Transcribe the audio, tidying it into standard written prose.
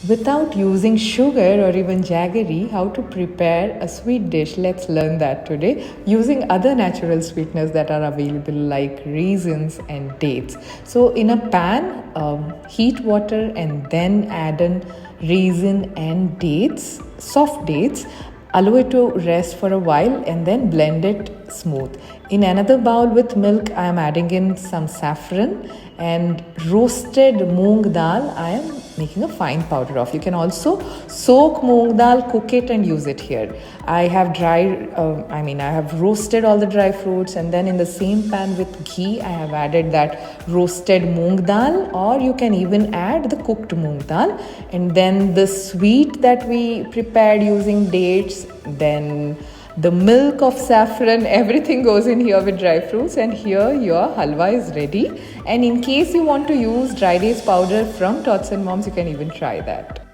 Without using sugar or even jaggery, how to prepare a sweet dish. Let's learn that today using other natural sweeteners that are available like raisins and dates. So in a pan, heat water and then add in raisin and dates, soft dates. Allow it to rest for a while and then blend it smooth. In another bowl with milk, I am adding in some saffron and roasted moong dal. I am making a fine powder of. You can also soak moong dal, cook it and use it here. I have I have roasted all the dry fruits, and then in the same pan with ghee, I have added that roasted moong dal, or you can even add the cooked moong dal, and then the sweet that we prepared using dates, then the milk of saffron, everything goes in here with dry fruits, and here your halwa is ready. And in case you want to use dry dates powder from Tots and Moms, you can even try that.